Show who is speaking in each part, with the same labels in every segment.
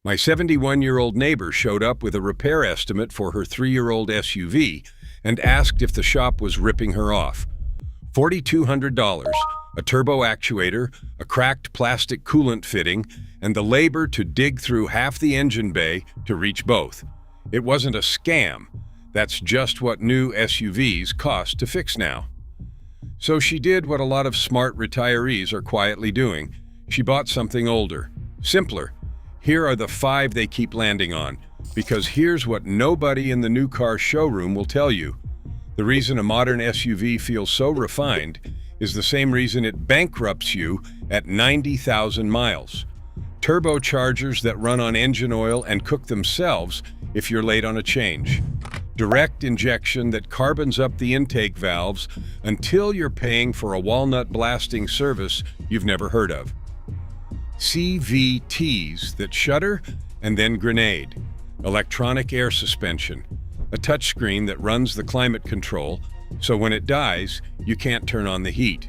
Speaker 1: My 71-year-old neighbor showed up with a repair estimate for her 3-year-old SUV and asked if the shop was ripping her off. $4,200, a turbo actuator, a cracked plastic coolant fitting, and the labor to dig through half the engine bay to reach both. It wasn't a scam. That's just what new SUVs cost to fix now. So she did what a lot of smart retirees are quietly doing. She bought something older, simpler. Here are the 5 they keep landing on, because here's what nobody in the new car showroom will tell you. The reason a modern SUV feels so refined is the same reason it bankrupts you at 90,000 miles. Turbochargers that run on engine oil and cook themselves if you're late on a change. Direct injection that carbons up the intake valves until you're paying for a walnut-blasting service you've never heard of. CVTs that shudder and then grenade. Electronic air suspension. A touchscreen that runs the climate control, so when it dies, you can't turn on the heat.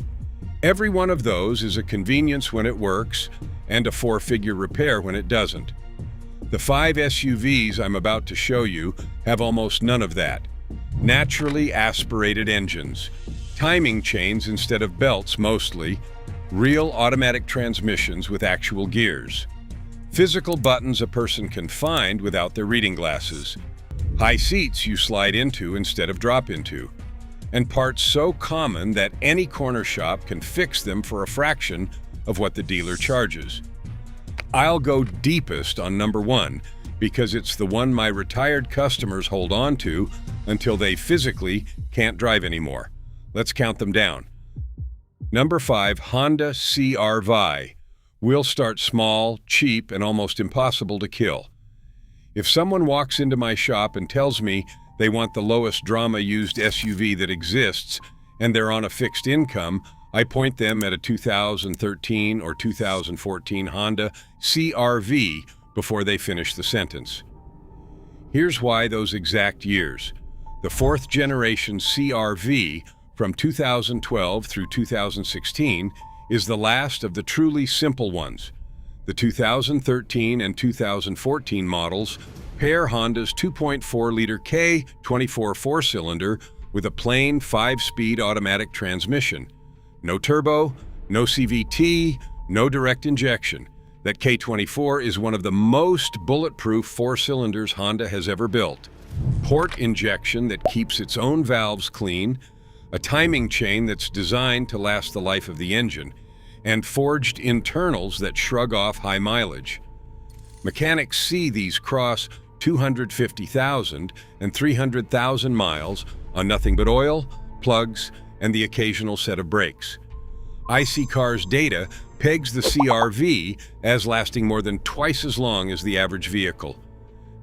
Speaker 1: Every one of those is a convenience when it works and a 4-figure repair when it doesn't. The 5 SUVs I'm about to show you have almost none of that. Naturally aspirated engines, timing chains instead of belts mostly, real automatic transmissions with actual gears, physical buttons a person can find without their reading glasses, high seats you slide into instead of drop into, and parts so common that any corner shop can fix them for a fraction of what the dealer charges. I'll go deepest on number 1 because it's the one my retired customers hold on to until they physically can't drive anymore. Let's count them down. Number 5, Honda CR-V. We'll start small, cheap, and almost impossible to kill. If someone walks into my shop and tells me they want the lowest drama-used SUV that exists and they're on a fixed income, I point them at a 2013 or 2014 Honda CR-V before they finish the sentence. Here's why those exact years. The 4th generation CR-V from 2012 through 2016 is the last of the truly simple ones. The 2013 and 2014 models pair Honda's 2.4-liter K24 4-cylinder with a plain 5-speed automatic transmission. No turbo, no CVT, no direct injection. That K24 is one of the most bulletproof 4-cylinders Honda has ever built. Port injection that keeps its own valves clean, a timing chain that's designed to last the life of the engine, and forged internals that shrug off high mileage. Mechanics see these cross 250,000 and 300,000 miles on nothing but oil, plugs, and the occasional set of brakes. IC Cars data pegs the CR-V as lasting more than twice as long as the average vehicle.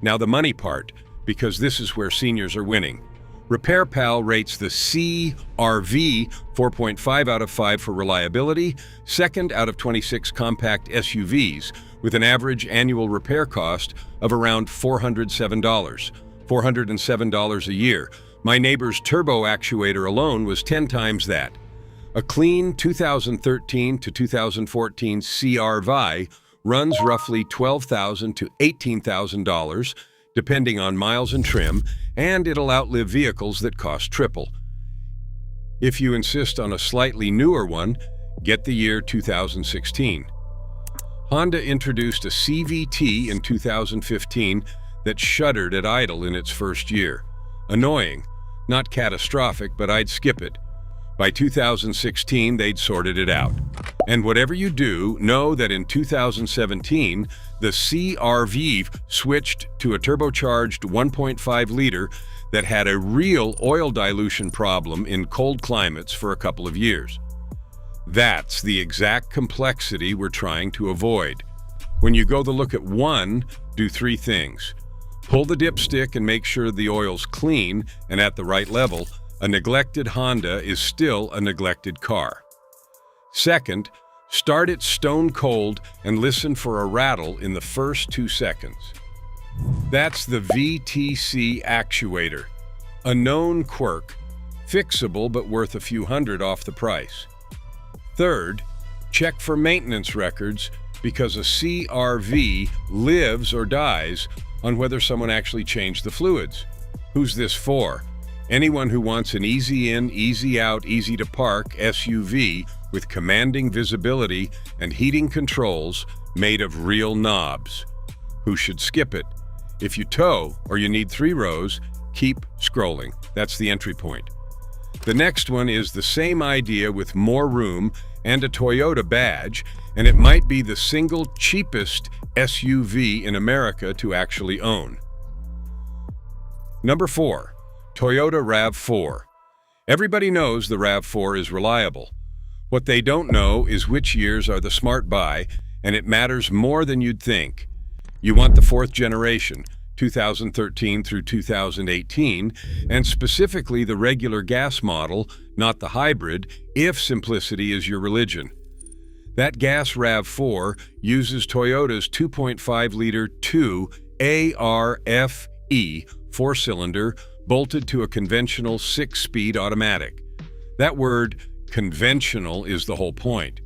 Speaker 1: Now the money part, because this is where seniors are winning. RepairPal rates the CR-V 4.5 out of 5 for reliability, 2nd out of 26 compact SUVs, with an average annual repair cost of around $407. $407 a year. My neighbor's turbo actuator alone was 10 times that. A clean 2013 to 2014 CR-V runs roughly $12,000 to $18,000, depending on miles and trim, and it'll outlive vehicles that cost triple. If you insist on a slightly newer one, get the year 2016. Honda introduced a CVT in 2015 that shuddered at idle in its first year. Annoying. Not catastrophic, but I'd skip it. By 2016, they'd sorted it out. And whatever you do, know that in 2017, the CR-V switched to a turbocharged 1.5-liter that had a real oil dilution problem in cold climates for a couple of years. That's the exact complexity we're trying to avoid. When you go to look at one, do 3 things. Pull the dipstick and make sure the oil's clean and at the right level. A neglected Honda is still a neglected car. Second, start it stone cold and listen for a rattle in the first 2 seconds. That's the VTC actuator, a known quirk, fixable but worth a few hundred off the price. Third, check for maintenance records because a CRV lives or dies on whether someone actually changed the fluids. Who's this for? Anyone who wants an easy in, easy out, easy to park SUV with commanding visibility and heating controls made of real knobs. Who should skip it? If you tow or you need 3 rows, keep scrolling. That's the entry point. The next one is the same idea with more room and a Toyota badge, and it might be the single cheapest SUV in America to actually own. Number 4. Toyota RAV4. Everybody knows the RAV4 is reliable. What they don't know is which years are the smart buy, and it matters more than you'd think. You want the 4th generation, 2013 through 2018, and specifically the regular gas model, not the hybrid, if simplicity is your religion. That gas RAV4 uses Toyota's 2.5-liter 2 ARFE 4-cylinder bolted to a conventional 6-speed automatic. That word, conventional, is the whole point.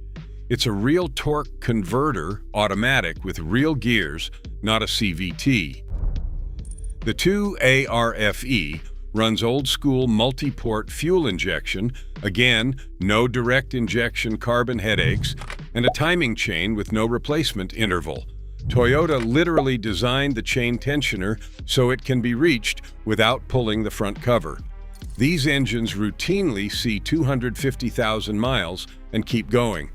Speaker 1: It's a real torque converter automatic with real gears, not a CVT. The 2 ARFE runs old-school multi-port fuel injection, again, no direct injection carbon headaches, and a timing chain with no replacement interval. Toyota literally designed the chain tensioner so it can be reached without pulling the front cover. These engines routinely see 250,000 miles and keep going.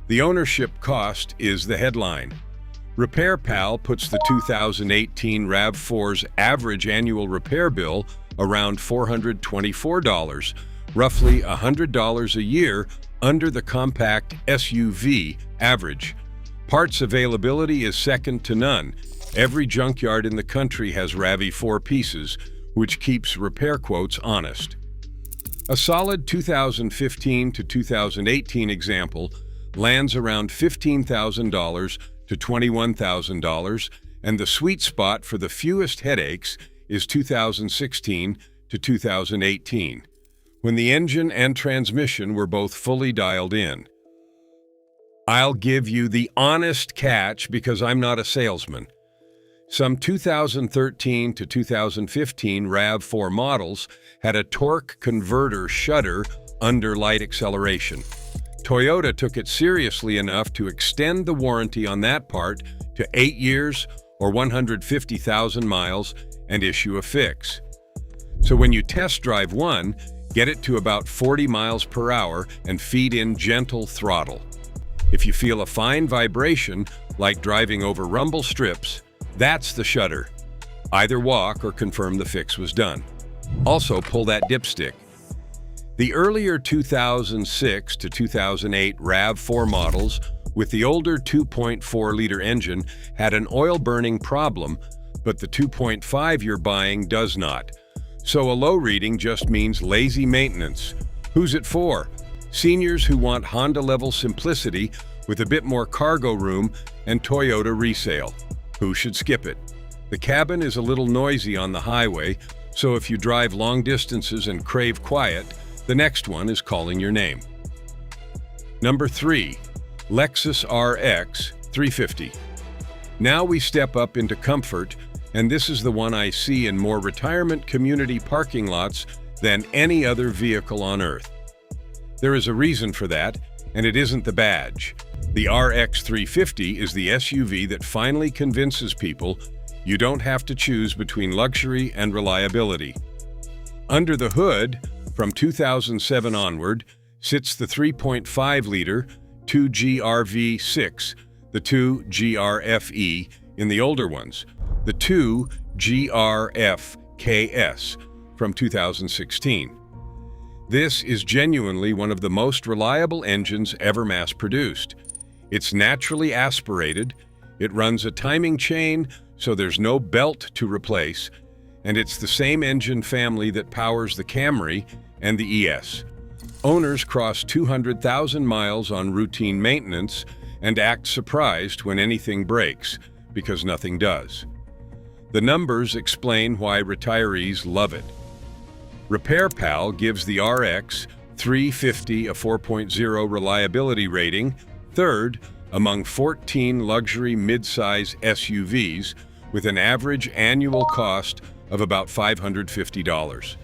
Speaker 1: The ownership cost is the headline. RepairPal puts the 2018 RAV4's average annual repair bill around $424, roughly $100 a year under the compact SUV average. Parts availability is second to none. Every junkyard in the country has RAV4 pieces, which keeps repair quotes honest. A solid 2015 to 2018 example lands around $15,000 to $21,000, and the sweet spot for the fewest headaches is 2016 to 2018, when the engine and transmission were both fully dialed in. I'll give you the honest catch because I'm not a salesman. Some 2013 to 2015 RAV4 models had a torque converter shudder under light acceleration. Toyota took it seriously enough to extend the warranty on that part to 8 years or 150,000 miles and issue a fix. So when you test drive one, get it to about 40 miles per hour and feed in gentle throttle. If you feel a fine vibration, like driving over rumble strips, that's the shudder. Either walk or confirm the fix was done. Also, pull that dipstick. The earlier 2006 to 2008 RAV4 models with the older 2.4-liter engine had an oil-burning problem, but the 2.5 you're buying does not. So a low reading just means lazy maintenance. Who's it for? Seniors who want Honda-level simplicity with a bit more cargo room and Toyota resale. Who should skip it? The cabin is a little noisy on the highway, so if you drive long distances and crave quiet, the next one is calling your name. Number 3. Lexus RX 350. Now we step up into comfort, and this is the one I see in more retirement community parking lots than any other vehicle on Earth. There is a reason for that, and it isn't the badge. The RX 350 is the SUV that finally convinces people you don't have to choose between luxury and reliability. Under the hood, from 2007 onward, sits the 3.5-liter 2GRV6, the 2GRFE in the older ones, the 2GRFKS from 2016. This is genuinely one of the most reliable engines ever mass-produced. It's naturally aspirated, it runs a timing chain so there's no belt to replace, and it's the same engine family that powers the Camry and the ES. Owners cross 200,000 miles on routine maintenance and act surprised when anything breaks, because nothing does. The numbers explain why retirees love it. RepairPal gives the RX 350 a 4.0 reliability rating, third among 14 luxury midsize SUVs with an average annual cost of about $550.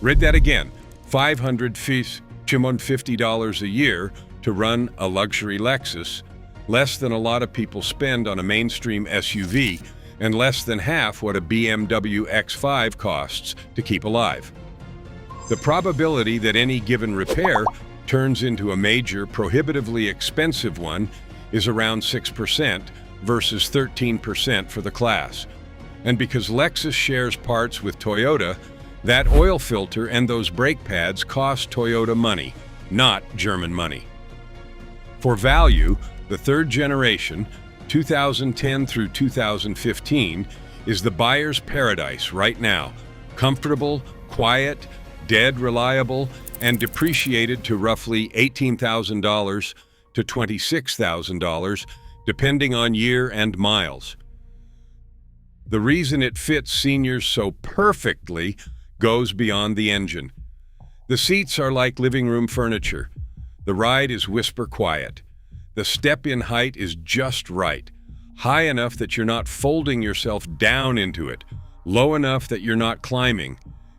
Speaker 1: Read that again, $550 a year to run a luxury Lexus, less than a lot of people spend on a mainstream SUV, and less than half what a BMW X5 costs to keep alive. The probability that any given repair turns into a major, prohibitively expensive one is around 6% versus 13% for the class. And because Lexus shares parts with Toyota, that oil filter and those brake pads cost Toyota money, not German money. For value, the third generation, 2010 through 2015, is the buyer's paradise right now. Comfortable, quiet, dead reliable, and depreciated to roughly $18,000 to $26,000, depending on year and miles. The reason it fits seniors so perfectly goes beyond the engine. The seats are like living room furniture. The ride is whisper quiet. The step-in height is just right, high enough that you're not folding yourself down into it, low enough that you're not climbing.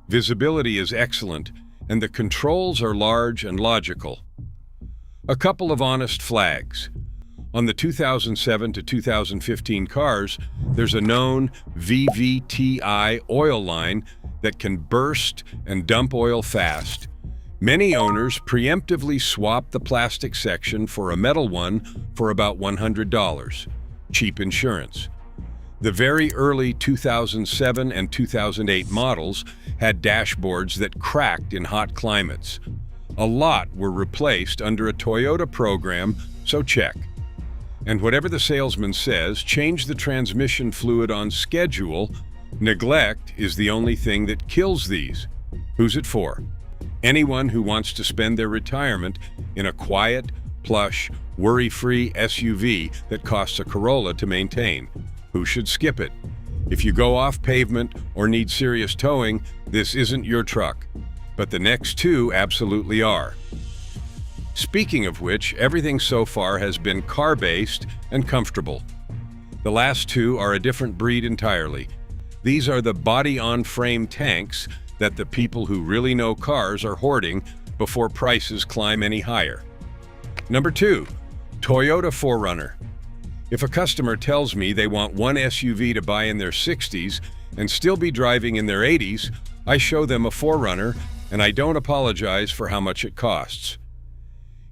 Speaker 1: Visibility is excellent, and the controls are large and logical. A couple of honest flags. On the 2007 to 2015 cars, there's a known VVTi oil line that can burst and dump oil fast. Many owners preemptively swap the plastic section for a metal one for about $100. Cheap insurance. The very early 2007 and 2008 models had dashboards that cracked in hot climates. A lot were replaced under a Toyota program, so check. And whatever the salesman says, change the transmission fluid on schedule. Neglect is the only thing that kills these. Who's it for? Anyone who wants to spend their retirement in a quiet, plush, worry-free SUV that costs a Corolla to maintain. Who should skip it? If you go off pavement or need serious towing, this isn't your truck. But the next two absolutely are. Speaking of which, everything so far has been car-based and comfortable. The last two are a different breed entirely. These are the body-on-frame tanks that the people who really know cars are hoarding before prices climb any higher. Number 2, Toyota 4Runner. If a customer tells me they want one SUV to buy in their 60s and still be driving in their 80s, I show them a 4Runner, and I don't apologize for how much it costs.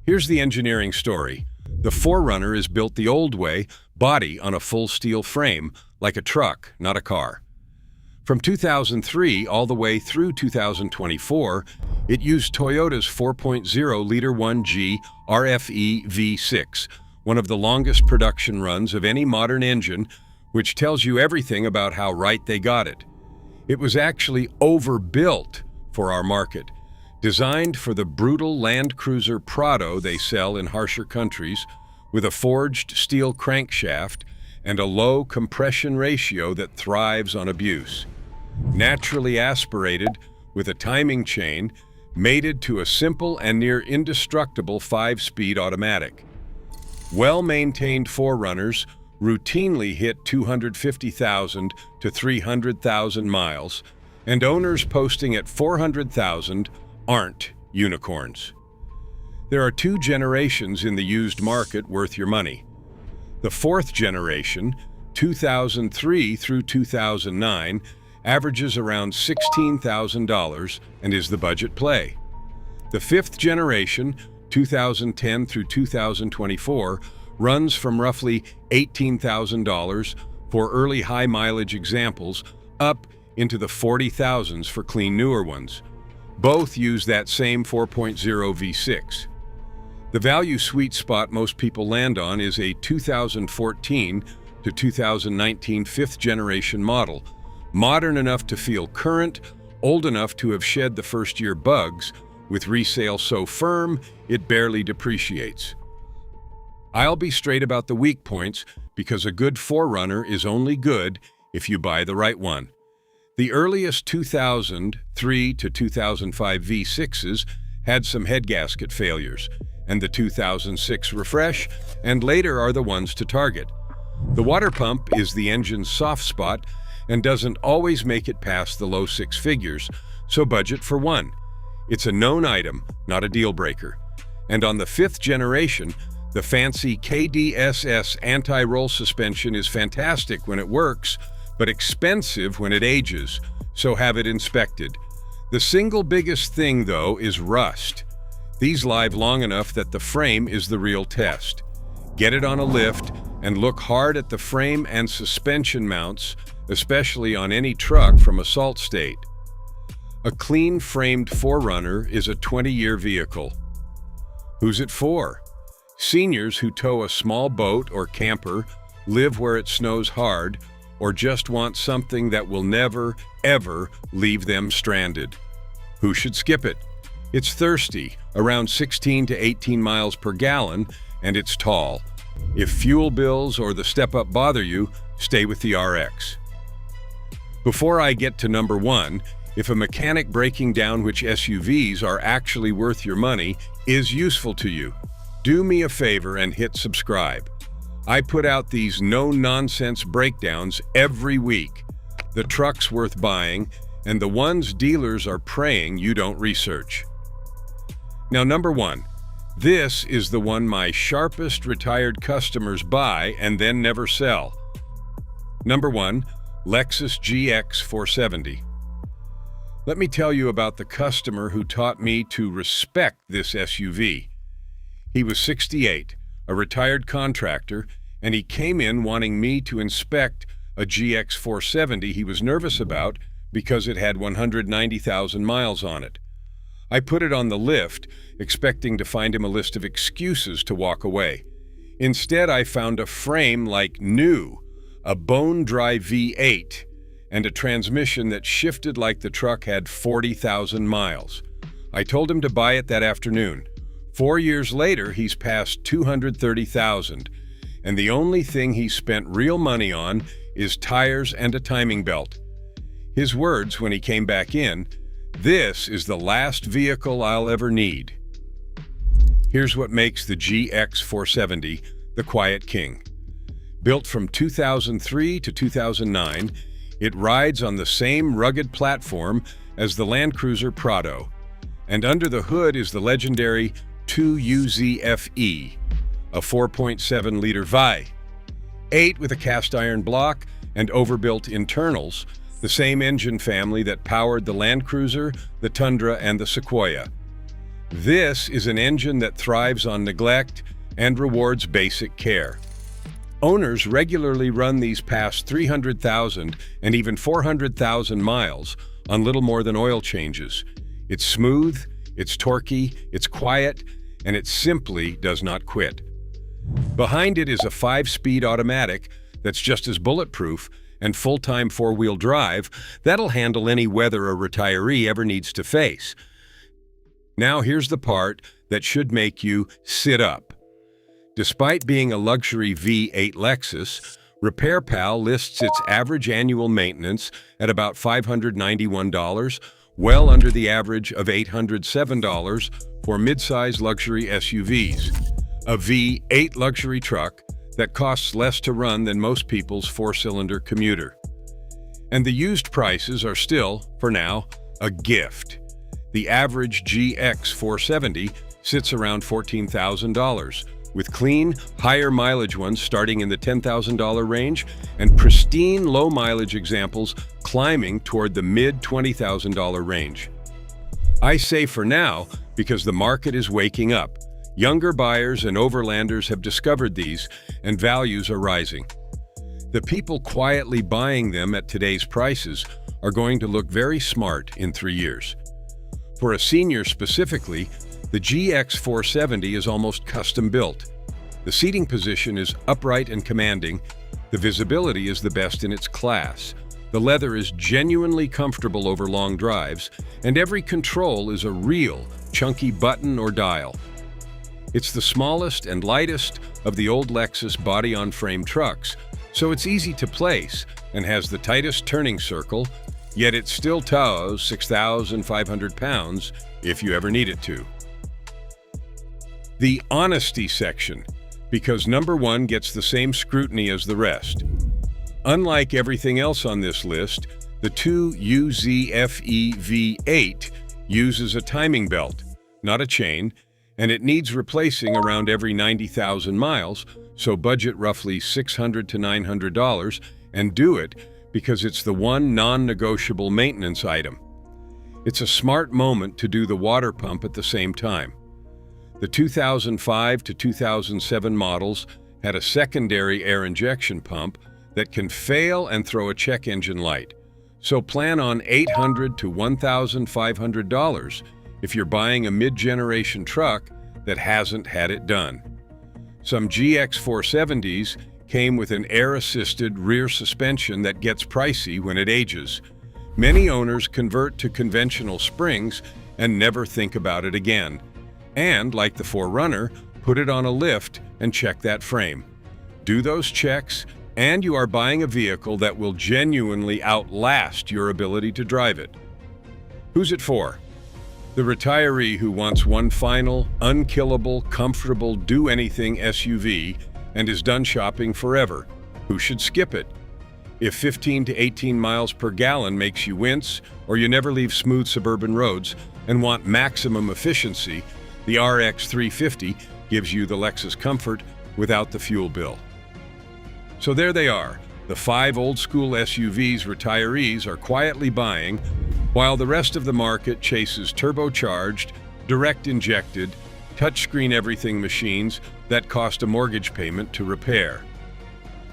Speaker 1: Here's the engineering story. The 4Runner is built the old way, body on a full steel frame, like a truck, not a car. From 2003 all the way through 2024, it used Toyota's 4.0-liter 1G RFE V6, one of the longest production runs of any modern engine, which tells you everything about how right they got it. It was actually overbuilt for our market. Designed for the brutal Land Cruiser Prado they sell in harsher countries, with a forged steel crankshaft and a low compression ratio that thrives on abuse. Naturally aspirated with a timing chain, mated to a simple and near indestructible 5-speed automatic. Well-maintained 4Runners routinely hit 250,000 to 300,000 miles, and owners posting at 400,000 aren't unicorns. There are 2 generations in the used market worth your money. The 4th generation, 2003 through 2009, averages around $16,000 and is the budget play. The 5th generation, 2010 through 2024, runs from roughly $18,000 for early high-mileage examples up into the 40,000s for clean newer ones. Both use that same 4.0 V6. The value sweet spot most people land on is a 2014 to 2019 5th-generation model, modern enough to feel current, old enough to have shed the first-year bugs, with resale so firm it barely depreciates. I'll be straight about the weak points because a good 4Runner is only good if you buy the right one. The earliest 2003 to 2005 V6s had some head gasket failures, and the 2006 refresh, and later are the ones to target. The water pump is the engine's soft spot and doesn't always make it past the low six figures, so budget for one. It's a known item, not a deal breaker. And on the 5th generation, the fancy KDSS anti-roll suspension is fantastic when it works, but expensive when it ages, so have it inspected. The single biggest thing, though, is rust. These live long enough that the frame is the real test. Get it on a lift and look hard at the frame and suspension mounts, especially on any truck from a salt state. A clean-framed 4Runner is a 20-year vehicle. Who's it for? Seniors who tow a small boat or camper, live where it snows hard, or just want something that will never, ever leave them stranded. Who should skip it? It's thirsty, around 16 to 18 miles per gallon, and it's tall. If fuel bills or the step-up bother you, stay with the RX. Before I get to number 1, if a mechanic breaking down which SUVs are actually worth your money is useful to you, do me a favor and hit subscribe. I put out these no-nonsense breakdowns every week. The truck's worth buying, and the ones dealers are praying you don't research. Now, number 1. This is the one my sharpest retired customers buy and then never sell. Number 1. Lexus GX 470. Let me tell you about the customer who taught me to respect this SUV. He was 68, a retired contractor, and he came in wanting me to inspect a GX 470 he was nervous about because it had 190,000 miles on it. I put it on the lift, expecting to find him a list of excuses to walk away. Instead, I found a frame like new, a bone-dry V8, and a transmission that shifted like the truck had 40,000 miles. I told him to buy it that afternoon. 4 years later, he's passed 230,000, and the only thing he spent real money on is tires and a timing belt. His words when he came back in, "This is the last vehicle I'll ever need." Here's what makes the GX 470 the quiet king. Built from 2003 to 2009, it rides on the same rugged platform as the Land Cruiser Prado, and under the hood is the legendary 2UZFE, a 4.7-liter V8 with a cast-iron block and overbuilt internals, the same engine family that powered the Land Cruiser, the Tundra, and the Sequoia. This is an engine that thrives on neglect and rewards basic care. Owners regularly run these past 300,000 and even 400,000 miles on little more than oil changes. It's smooth, it's torquey, it's quiet, and it simply does not quit. Behind it is a 5-speed automatic that's just as bulletproof and full-time 4-wheel drive that'll handle any weather a retiree ever needs to face. Now here's the part that should make you sit up. Despite being a luxury V8 Lexus, RepairPal lists its average annual maintenance at about $591, well under the average of $807 for mid-size luxury SUVs. A V8 luxury truck that costs less to run than most people's 4-cylinder commuter. And the used prices are still, for now, a gift. The average GX 470 sits around $14,000, with clean, higher mileage ones starting in the $10,000 range and pristine low mileage examples climbing toward the mid-$20,000 range. I say for now because the market is waking up. Younger buyers and overlanders have discovered these, and values are rising. The people quietly buying them at today's prices are going to look very smart in 3 years. For a senior specifically, the GX 470 is almost custom-built. The seating position is upright and commanding, the visibility is the best in its class, the leather is genuinely comfortable over long drives, and every control is a real, chunky button or dial. It's the smallest and lightest of the old Lexus body-on-frame trucks, so it's easy to place and has the tightest turning circle, yet it still tows 6,500 pounds if you ever need it to. The honesty section, because number one gets the same scrutiny as the rest. Unlike everything else on this list, the 2UZFE V8 uses a timing belt, not a chain, and it needs replacing around every 90,000 miles, so budget roughly $600 to $900 and do it because it's the one non-negotiable maintenance item. It's a smart moment to do the water pump at the same time. The 2005 to 2007 models had a secondary air injection pump that can fail and throw a check engine light. So plan on $800 to $1,500 if you're buying a mid-generation truck that hasn't had it done. Some GX 470s came with an air-assisted rear suspension that gets pricey when it ages. Many owners convert to conventional springs and never think about it again. And, like the 4Runner, put it on a lift and check that frame. Do those checks, and you are buying a vehicle that will genuinely outlast your ability to drive it. Who's it for? The retiree who wants one final, unkillable, comfortable, do-anything SUV and is done shopping forever. Who should skip it? If 15 to 18 miles per gallon makes you wince, or you never leave smooth suburban roads and want maximum efficiency, the RX 350 gives you the Lexus comfort without the fuel bill. So there they are, the 5 old-school SUVs retirees are quietly buying, while the rest of the market chases turbocharged, direct-injected, touchscreen everything machines that cost a mortgage payment to repair.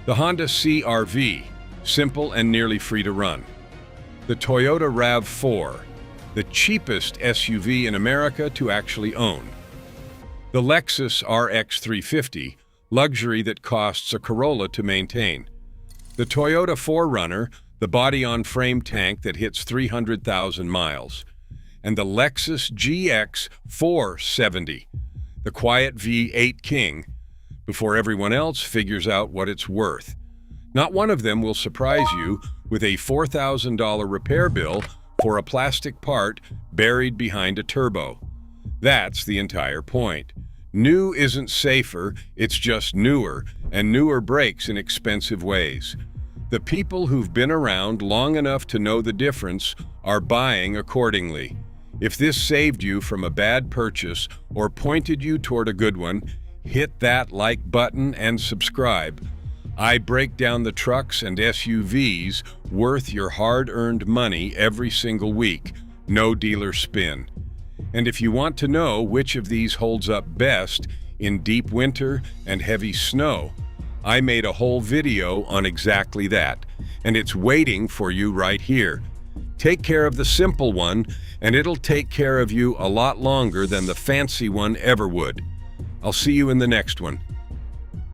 Speaker 1: The Honda CR-V, simple and nearly free to run. The Toyota RAV4, the cheapest SUV in America to actually own. The Lexus RX 350, luxury that costs a Corolla to maintain. The Toyota 4Runner, the body-on-frame tank that hits 300,000 miles. And the Lexus GX 470, the quiet V8 king, before everyone else figures out what it's worth. Not one of them will surprise you with a $4,000 repair bill for a plastic part buried behind a turbo. That's the entire point. New isn't safer, it's just newer, and newer breaks in expensive ways. The people who've been around long enough to know the difference are buying accordingly. If this saved you from a bad purchase or pointed you toward a good one, hit that like button and subscribe. I break down the trucks and SUVs worth your hard-earned money every single week, no dealer spin. And if you want to know which of these holds up best in deep winter and heavy snow, I made a whole video on exactly that, and it's waiting for you right here. Take care of the simple one, and it'll take care of you a lot longer than the fancy one ever would. I'll see you in the next one.